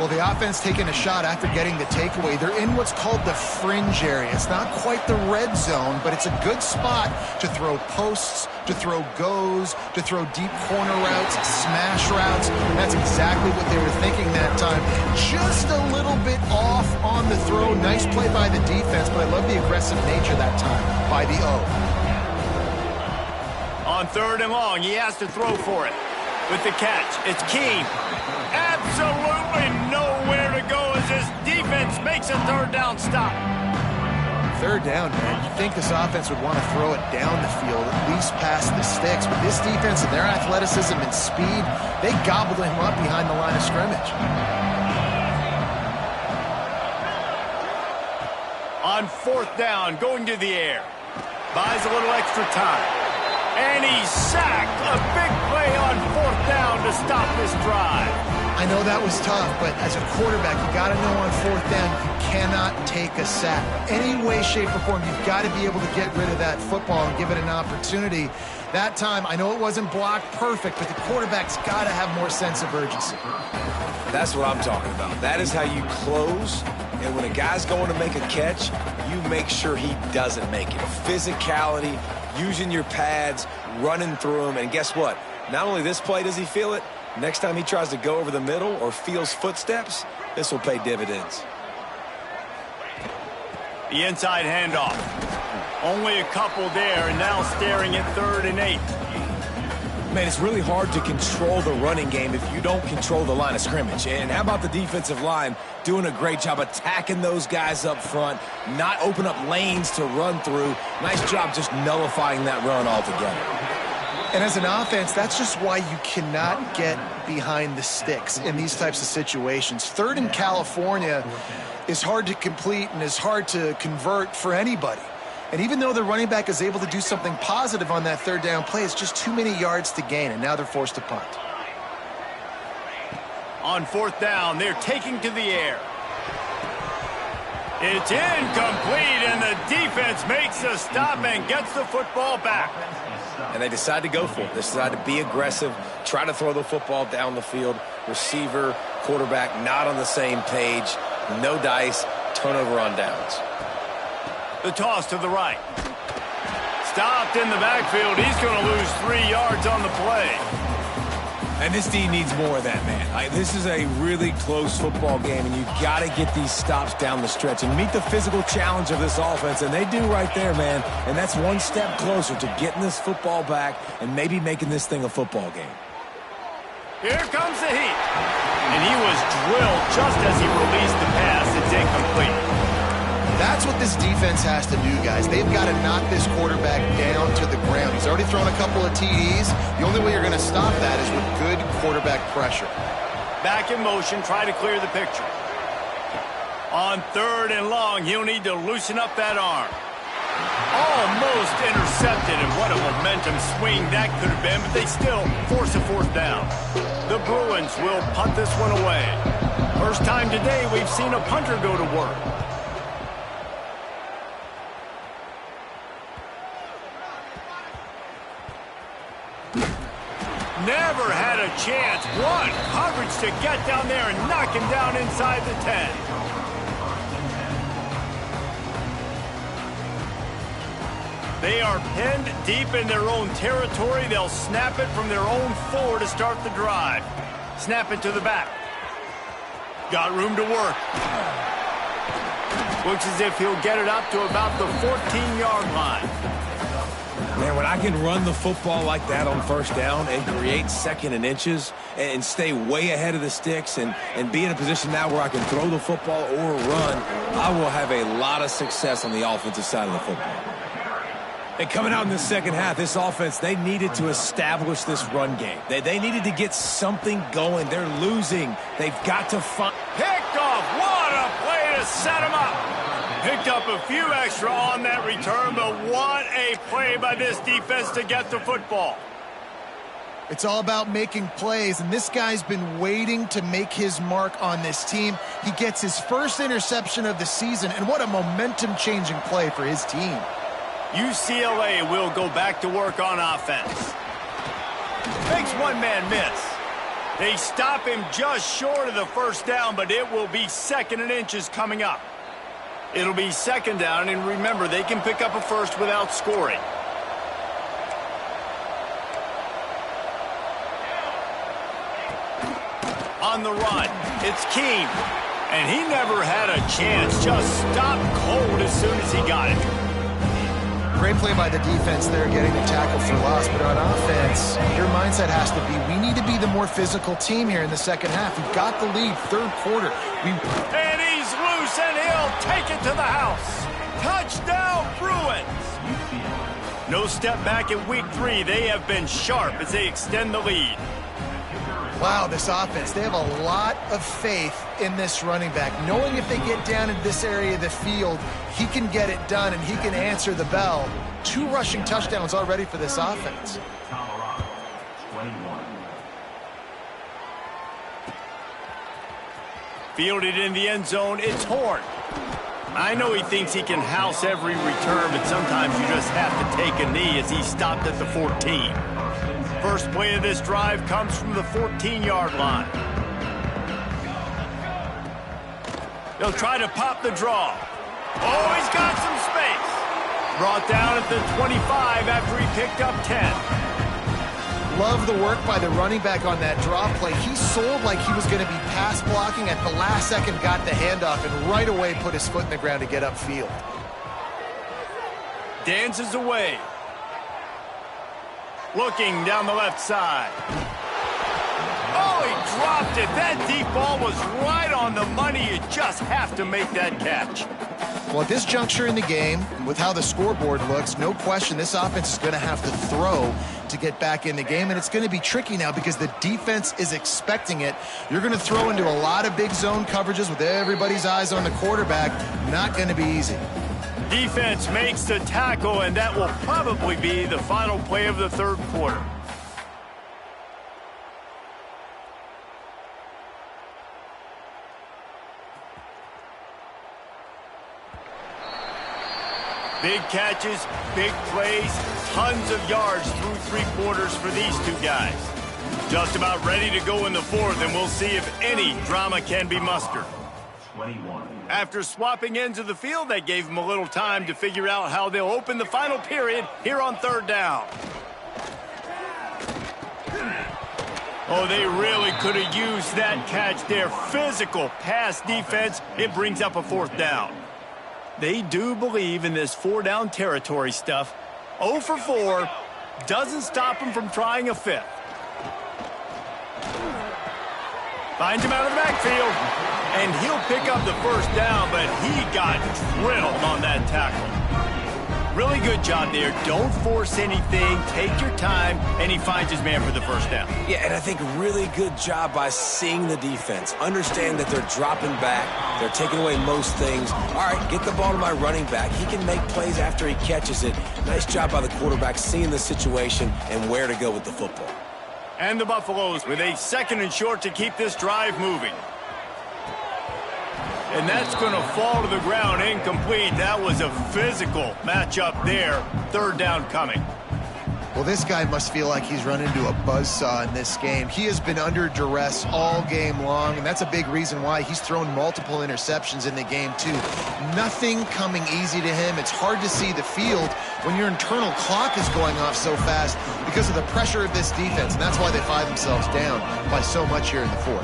Well, the offense taking a shot after getting the takeaway. They're in what's called the fringe area. It's not quite the red zone, but it's a good spot to throw posts, to throw goes, to throw deep corner routes, smash routes. That's exactly what they were thinking that time. Just a little bit off on the throw. Nice play by the defense, but I love the aggressive nature that time by the O. On third and long, he has to throw for it. With the catch, it's Keene. Absolutely nowhere to go as this defense makes a third down stop. Third down, man. You'd think this offense would want to throw it down the field, at least past the sticks. But this defense and their athleticism and speed, they gobbled him up behind the line of scrimmage. On fourth down, going to the air. Buys a little extra time. And he's sacked. A big play on fourth down to stop this drive. I know that was tough, but as a quarterback, you got to know on fourth down, you cannot take a sack. Any way, shape, or form, you've got to be able to get rid of that football and give it an opportunity. That time, I know it wasn't blocked perfect, but the quarterback's got to have more sense of urgency. That's what I'm talking about. That is how you close. And when a guy's going to make a catch, you make sure he doesn't make it. Physicality, using your pads, running through them. And guess what? Not only this play does he feel it, next time he tries to go over the middle or feels footsteps, this will pay dividends. The inside handoff. Only a couple there, and now staring at 3rd and 8. Man, it's really hard to control the running game if you don't control the line of scrimmage. And how about the defensive line doing a great job attacking those guys up front, not open up lanes to run through. Nice job just nullifying that run altogether. And as an offense, that's just why you cannot get behind the sticks in these types of situations. 3rd in California is hard to complete and is hard to convert for anybody. And even though the running back is able to do something positive on that 3rd down play, it's just too many yards to gain, and now they're forced to punt. On 4th down, they're taking to the air. It's incomplete, and the defense makes a stop and gets the football back. And they decide to go for it. They decide to be aggressive, try to throw the football down the field. Receiver, quarterback not on the same page. No dice, turnover on downs. The toss to the right. Stopped in the backfield. He's going to lose 3 yards on the play. And this D needs more of that, man. This is a really close football game, and you've got to get these stops down the stretch and meet the physical challenge of this offense, and they do right there, man. And that's one step closer to getting this football back and maybe making this thing a football game. Here comes the heat. And he was drilled just as he released the pass. It's incomplete. That's what this defense has to do, guys. They've got to knock this quarterback down to the ground. He's already thrown a couple of TDs. The only way you're going to stop that is with good quarterback pressure. Back in motion, try to clear the picture. On 3rd and long, he'll need to loosen up that arm. Almost intercepted, and what a momentum swing that could have been, but they still force a 4th down. The Bruins will punt this one away. First time today we've seen a punter go to work. Never had a chance. One coverage to get down there and knock him down inside the 10. They are pinned deep in their own territory. They'll snap it from their own 4 to start the drive. Snap it to the back. Got room to work. Looks as if he'll get it up to about the 14-yard line. Man, when I can run the football like that on first down and create second and inches and stay way ahead of the sticks and be in a position now where I can throw the football or run, I will have a lot of success on the offensive side of the football. And coming out in the second half, this offense, they needed to establish this run game. They needed to get something going. They're losing. They've got to find... Picked off. What a play to set him up. Picked up a few extra on that return, but what a play by this defense to get the football. It's all about making plays, and this guy's been waiting to make his mark on this team. He gets his first interception of the season, and what a momentum-changing play for his team. UCLA will go back to work on offense. Makes one man miss. They stop him just short of the first down, but it will be second and inches coming up. It'll be second down, and remember, they can pick up a first without scoring. On the run, it's Keene. And he never had a chance, just stopped cold as soon as he got it. Great play by the defense there, getting the tackle for loss. But on offense, your mindset has to be, we need to be the more physical team here in the second half. We've got the lead, third quarter. And he's loose, and he'll take it to the house. Touchdown, Bruins. No step back in week 3. They have been sharp as they extend the lead. Wow, this offense, they have a lot of faith in this running back. Knowing if they get down in this area of the field, he can get it done and he can answer the bell. 2 rushing touchdowns already for this offense. Colorado, 21. Fielded in the end zone, it's Horn. I know he thinks he can house every return, but sometimes you just have to take a knee as he stopped at the 14. First play of this drive comes from the 14-yard line. They'll try to pop the draw. Oh, he's got some space. Brought down at the 25 after he picked up 10. Love the work by the running back on that draw play. He sold like he was going to be pass blocking. At the last second, got the handoff and right away put his foot in the ground to get upfield. Dances away. Looking down the left side. Oh, he dropped it. That deep ball was right on the money. You just have to make that catch. Well, at this juncture in the game, with how the scoreboard looks, no question this offense is going to have to throw to get back in the game, and it's going to be tricky now because the defense is expecting it. You're going to throw into a lot of big zone coverages with everybody's eyes on the quarterback. Not going to be easy. Defense makes the tackle, and that will probably be the final play of the third quarter. Big catches, big plays, tons of yards through 3 quarters for these 2 guys. Just about ready to go in the fourth, and we'll see if any drama can be mustered. 21. After swapping ends of the field, that gave them a little time to figure out how they'll open the final period here on third down. Oh, they really could have used that catch there. Physical pass defense. It brings up a 4th down. They do believe in this 4-down territory stuff. 0 for 4 doesn't stop them from trying a 5th. Finds him out of the backfield, and he'll pick up the first down, but he got drilled on that tackle. Really good job there. Don't force anything. Take your time, and he finds his man for the first down. Yeah, and I think really good job by seeing the defense. Understand that they're dropping back. They're taking away most things. All right, get the ball to my running back. He can make plays after he catches it. Nice job by the quarterback seeing the situation and where to go with the football. And the Buffaloes with a 2nd and short to keep this drive moving. And that's going to fall to the ground incomplete. That was a physical matchup there. 3rd down coming. Well, this guy must feel like he's run into a buzzsaw in this game. He has been under duress all game long, and that's a big reason why he's thrown multiple interceptions in the game, too. Nothing coming easy to him. It's hard to see the field when your internal clock is going off so fast because of the pressure of this defense, and that's why they find themselves down by so much here in the fourth.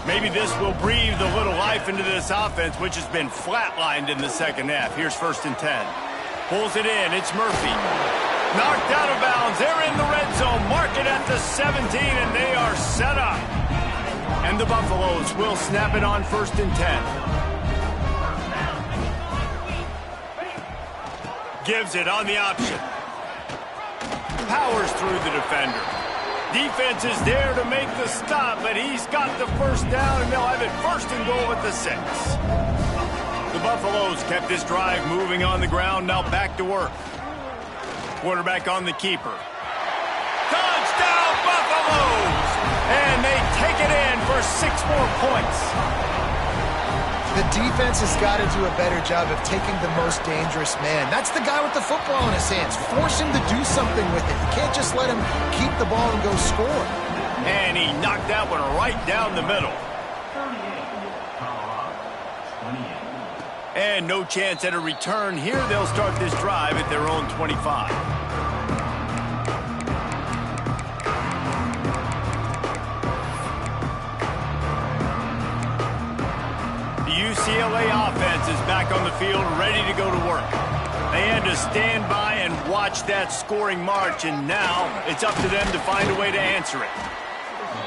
Maybe this will breathe a little life into this offense, which has been flatlined in the second half. Here's 1st and 10. Pulls it in. It's Murphy. Knocked out of bounds. They're in the red zone. Mark it at the 17, and they are set up. And the Buffaloes will snap it on 1st and 10. Gives it on the option. Powers through the defender. Defense is there to make the stop, but he's got the first down, and they'll have it 1st and goal at the 6. The Buffaloes kept this drive moving on the ground. Now back to work. Quarterback on the keeper. Touchdown, Buffaloes! And they take it in for 6 more points. The defense has got to do a better job of taking the most dangerous man. That's the guy with the football in his hands. Force him to do something with it. You can't just let him keep the ball and go score. And he knocked that one right down the middle. 28. And no chance at a return here. They'll start this drive at their own 25. UCLA offense is back on the field, ready to go to work. They had to stand by and watch that scoring march, and now it's up to them to find a way to answer it.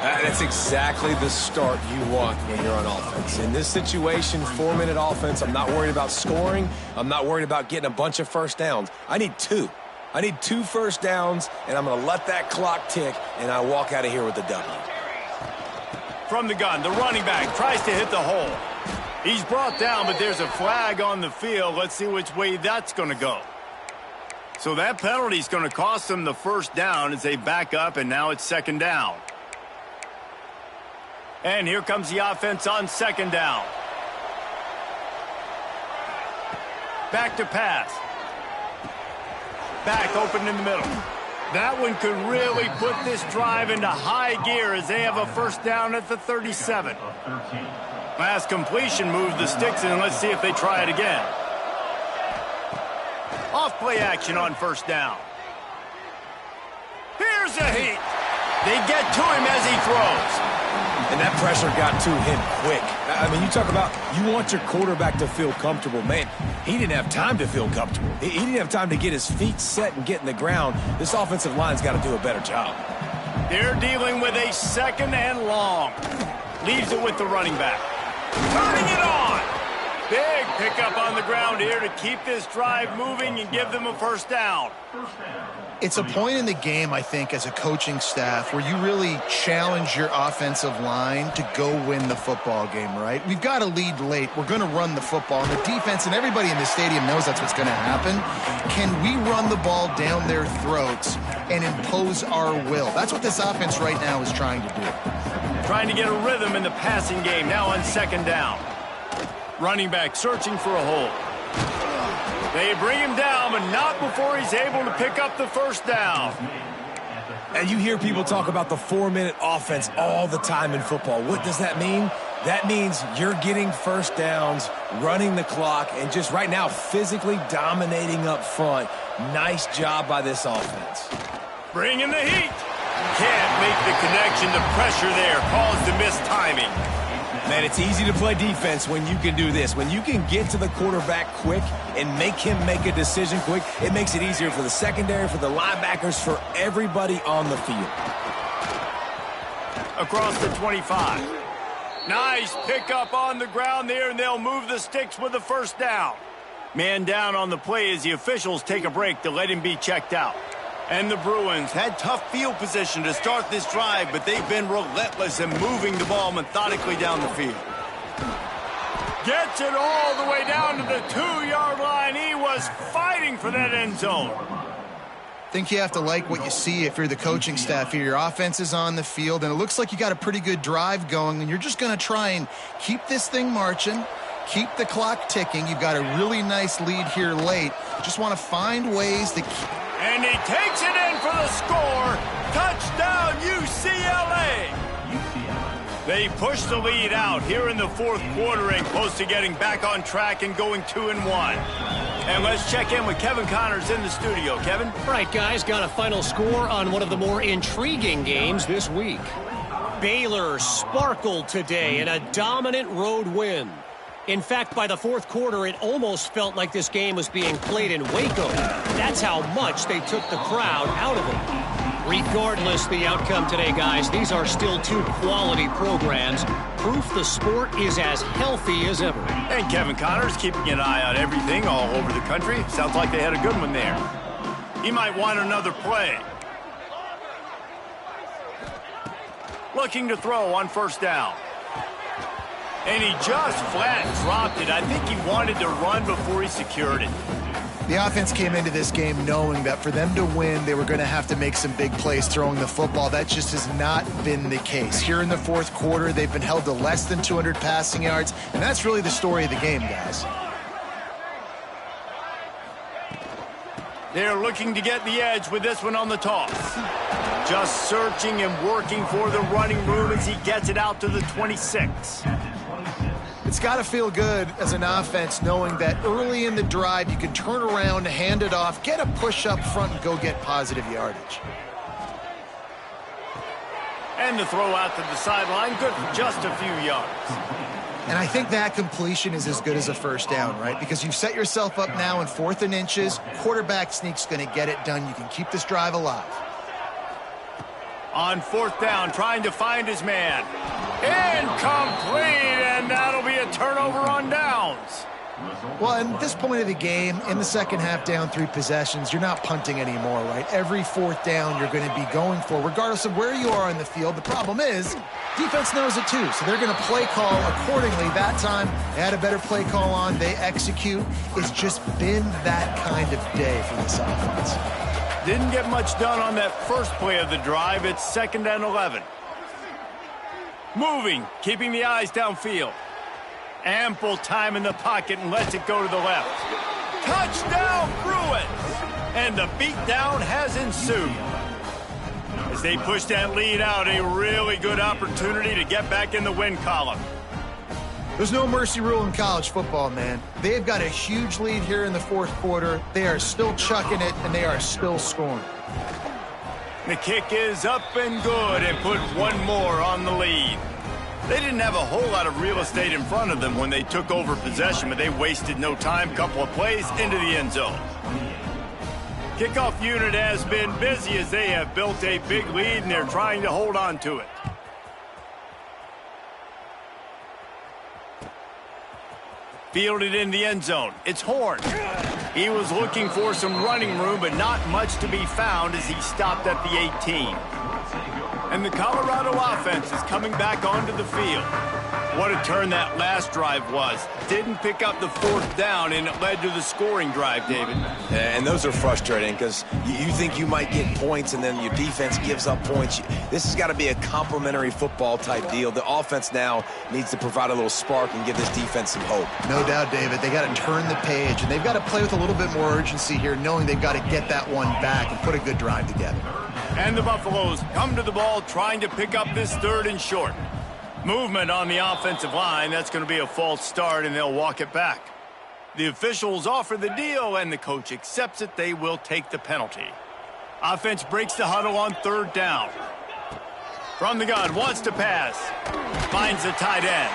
That's exactly the start you want when you're on offense. In this situation, 4-minute offense, I'm not worried about scoring. I'm not worried about getting a bunch of first downs. I need 2. I need 2 first downs, and I'm going to let that clock tick, and I walk out of here with the W. From the gun, the running back tries to hit the hole. He's brought down, but there's a flag on the field. Let's see which way that's going to go. So that penalty is going to cost them the first down as they back up, and now it's 2nd down. And here comes the offense on 2nd down. Back to pass. Back open in the middle. That one could really put this drive into high gear as they have a first down at the 37. Last completion moved the sticks in. Let's see if they try it again. Off play action on 1st down. Here's a heat. They get to him as he throws. And that pressure got to him quick. I mean, you talk about you want your quarterback to feel comfortable. Man, he didn't have time to feel comfortable. He didn't have time to get his feet set and get in the ground. This offensive line's got to do a better job. They're dealing with a 2nd and long. Leaves it with the running back. Turning it on. Big pickup on the ground here to keep this drive moving and give them a first down. It's a point in the game, I think, as a coaching staff where you really challenge your offensive line to go win the football game, right? We've got to lead late. We're going to run the football. And the defense and everybody in the stadium knows that's what's going to happen. Can we run the ball down their throats and impose our will? That's what this offense right now is trying to do. Trying to get a rhythm in the passing game now on 2nd down. Running back searching for a hole. They bring him down, but not before he's able to pick up the first down. And you hear people talk about the 4-minute offense all the time in football. What does that mean? That means you're getting first downs, running the clock, and just right now physically dominating up front. Nice job by this offense. Bringing the heat. Can't make the connection. The pressure there caused the mistiming. Man, it's easy to play defense when you can do this. When you can get to the quarterback quick and make him make a decision quick, it makes it easier for the secondary, for the linebackers, for everybody on the field. Across the 25. Nice pickup on the ground there, and they'll move the sticks with the first down. Man down on the play as the officials take a break to let him be checked out. And the Bruins had tough field position to start this drive, but they've been relentless in moving the ball methodically down the field. Gets it all the way down to the 2-yard line. He was fighting for that end zone. I think you have to like what you see if you're the coaching staff here. Your offense is on the field, and it looks like you got a pretty good drive going, and you're just going to try and keep this thing marching, keep the clock ticking. You've got a really nice lead here late. Just want to find ways to keep. And he takes it in for the score. Touchdown, UCLA. They push the lead out here in the fourth quarter and close to getting back on track and going 2-1. And let's check in with Kevin Connors in the studio. Kevin? All right, guys, got a final score on one of the more intriguing games this week. Baylor sparkled today in a dominant road win. In fact, by the fourth quarter, it almost felt like this game was being played in Waco. That's how much they took the crowd out of it. Regardless the outcome today, guys, these are still two quality programs. Proof the sport is as healthy as ever. And Kevin Connors keeping an eye on everything all over the country. Sounds like they had a good one there. He might want another play. Looking to throw on first down. And he just flat dropped it. I think he wanted to run before he secured it. The offense came into this game knowing that for them to win, they were going to have to make some big plays throwing the football. That just has not been the case. Here in the fourth quarter, they've been held to less than 200 passing yards, and that's really the story of the game, guys. They're looking to get the edge with this one on the toss. Just searching and working for the running room as he gets it out to the 26. It's got to feel good as an offense knowing that early in the drive you can turn around, hand it off, get a push up front, and go get positive yardage. And the throw out to the sideline, good for just a few yards. And I think that completion is as good as a first down, right? Because you've set yourself up now in 4th and inches. Quarterback sneak's going to get it done. You can keep this drive alive. On 4th down, trying to find his man. Incomplete, and that'll be a turnover on downs. Well, at this point of the game, in the second half, down 3 possessions, you're not punting anymore, right? Every 4th down you're going to be going for, regardless of where you are in the field. The problem is, defense knows it too, so they're going to play call accordingly. That time, they had a better play call on. They execute. It's just been that kind of day for this offense. Didn't get much done on that first play of the drive. It's 2nd and 11. Moving, keeping the eyes downfield. Ample time in the pocket and lets it go to the left. Touchdown, Bruins! And the beatdown has ensued. As they push that lead out, a really good opportunity to get back in the win column. There's no mercy rule in college football, man. They've got a huge lead here in the fourth quarter. They are still chucking it, and they are still scoring. The kick is up and good and put one more on the lead. They didn't have a whole lot of real estate in front of them when they took over possession, but they wasted no time. Couple of plays into the end zone. Kickoff unit has been busy as they have built a big lead, and they're trying to hold on to it. Fielded in the end zone. It's Horn. He was looking for some running room, but not much to be found as he stopped at the 18. And the Colorado offense is coming back onto the field. What a turn that last drive was. Didn't pick up the 4th down, and it led to the scoring drive, David. And those are frustrating because you think you might get points, and then your defense gives up points. This has got to be a complementary football type deal. The offense now needs to provide a little spark and give this defense some hope. No doubt, David. They got to turn the page, and they've got to play with a little bit more urgency here, knowing they've got to get that one back and put a good drive together. And the Buffaloes come to the ball trying to pick up this 3rd and short. Movement on the offensive line. That's going to be a false start, and they'll walk it back. The officials offer the deal, and the coach accepts it. They will take the penalty. Offense breaks the huddle on 3rd down. From the gun, wants to pass. Finds the tight end.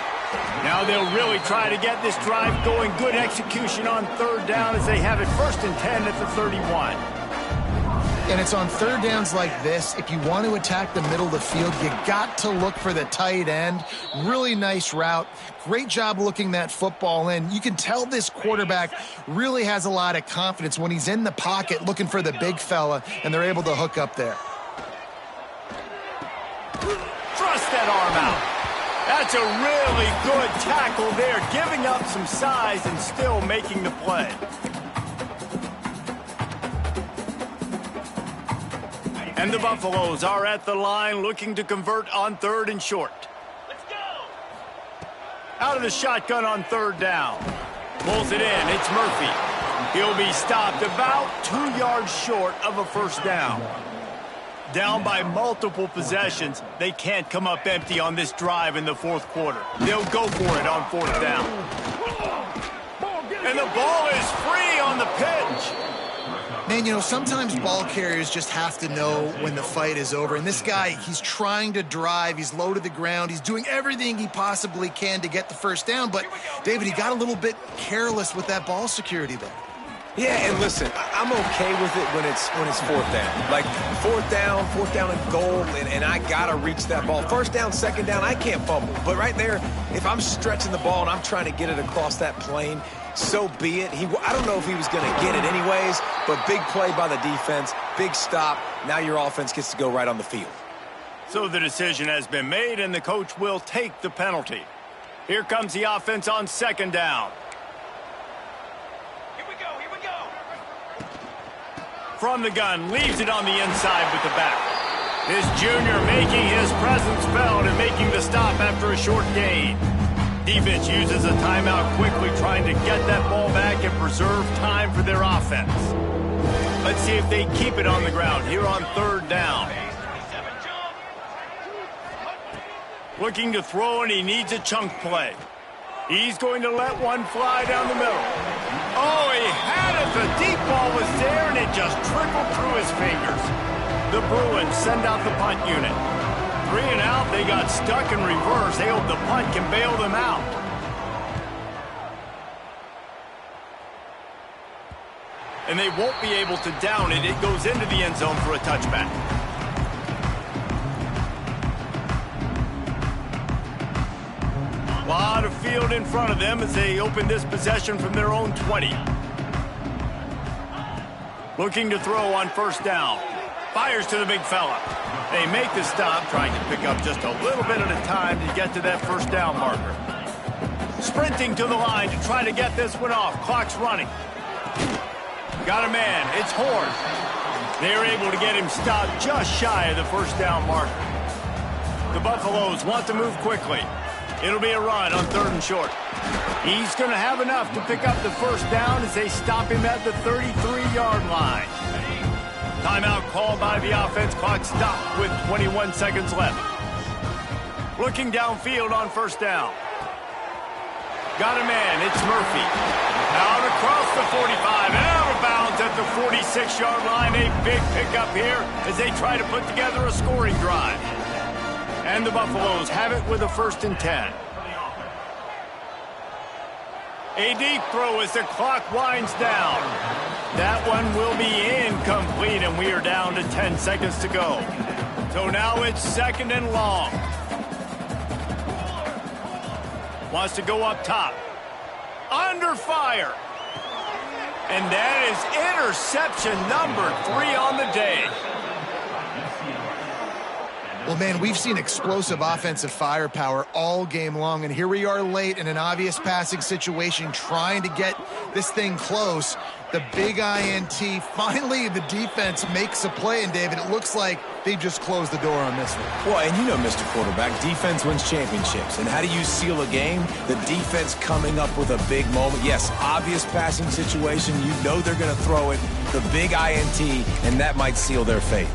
Now they'll really try to get this drive going. Good execution on 3rd down as they have it 1st and 10 at the 31. And it's on 3rd downs like this. If you want to attack the middle of the field, you got to look for the tight end. Really nice route. Great job looking that football in. You can tell this quarterback really has a lot of confidence when he's in the pocket looking for the big fella, and they're able to hook up there. Thrust that arm out. That's a really good tackle there, giving up some size and still making the play. And the Buffaloes are at the line looking to convert on 3rd and short. Let's go! Out of the shotgun on 3rd down. Pulls it in. It's Murphy. He'll be stopped about 2 yards short of a first down. Down by multiple possessions, they can't come up empty on this drive in the fourth quarter. They'll go for it on fourth down. And the ball is free on the pitch. Man, you know, sometimes ball carriers just have to know when the fight is over. And this guy, he's trying to drive. He's low to the ground. He's doing everything he possibly can to get the first down. But, David, he got a little bit careless with that ball security there. Yeah, and listen, I'm okay with it when it's fourth down. Like, fourth down and goal, and I got to reach that ball. First down, second down, I can't fumble. But right there, if I'm stretching the ball and I'm trying to get it across that plane, so be it. I don't know if he was going to get it anyways, but big play by the defense, big stop. Now your offense gets to go right on the field. So the decision has been made, and the coach will take the penalty. Here comes the offense on second down. From the gun, leaves it on the inside with the back. This junior making his presence felt and making the stop after a short gain. Defense uses a timeout quickly, trying to get that ball back and preserve time for their offense. Let's see if they keep it on the ground here on third down. Looking to throw, and he needs a chunk play. He's going to let one fly down the middle. Oh, he had it. The deep ball was there, and it just trickled through his fingers. The Bruins send out the punt unit. 3 and out, they got stuck in reverse. They hope the punt can bail them out. And they won't be able to down it. It goes into the end zone for a touchback. A lot of field in front of them as they open this possession from their own 20. Looking to throw on first down. Fires to the big fella. They make the stop, trying to pick up just a little bit at a time to get to that first down marker. Sprinting to the line to try to get this one off. Clock's running. Got a man. It's Horn. They're able to get him stopped just shy of the first down marker. The Buffaloes want to move quickly. It'll be a run on third and short. He's going to have enough to pick up the first down as they stop him at the 33-yard line. Timeout called by the offense. Clock stopped with 21 seconds left. Looking downfield on first down. Got a man. It's Murphy. Out across the 45. Out of bounds at the 46-yard line. A big pickup here as they try to put together a scoring drive. And the Buffaloes have it with a 1st and 10. A deep throw as the clock winds down. That one will be incomplete, and we are down to 10 seconds to go. So now it's 2nd and long. Wants to go up top. Under fire. And that is interception number 3 on the day. Well, man, we've seen explosive offensive firepower all game long, and here we are late in an obvious passing situation trying to get this thing close. The big INT, finally the defense makes a play, and David, it looks like they just closed the door on this one. Well, and you know, Mr. Quarterback, defense wins championships. And how do you seal a game? The defense coming up with a big moment. Yes, obvious passing situation. You know they're going to throw it. The big INT, and that might seal their fate.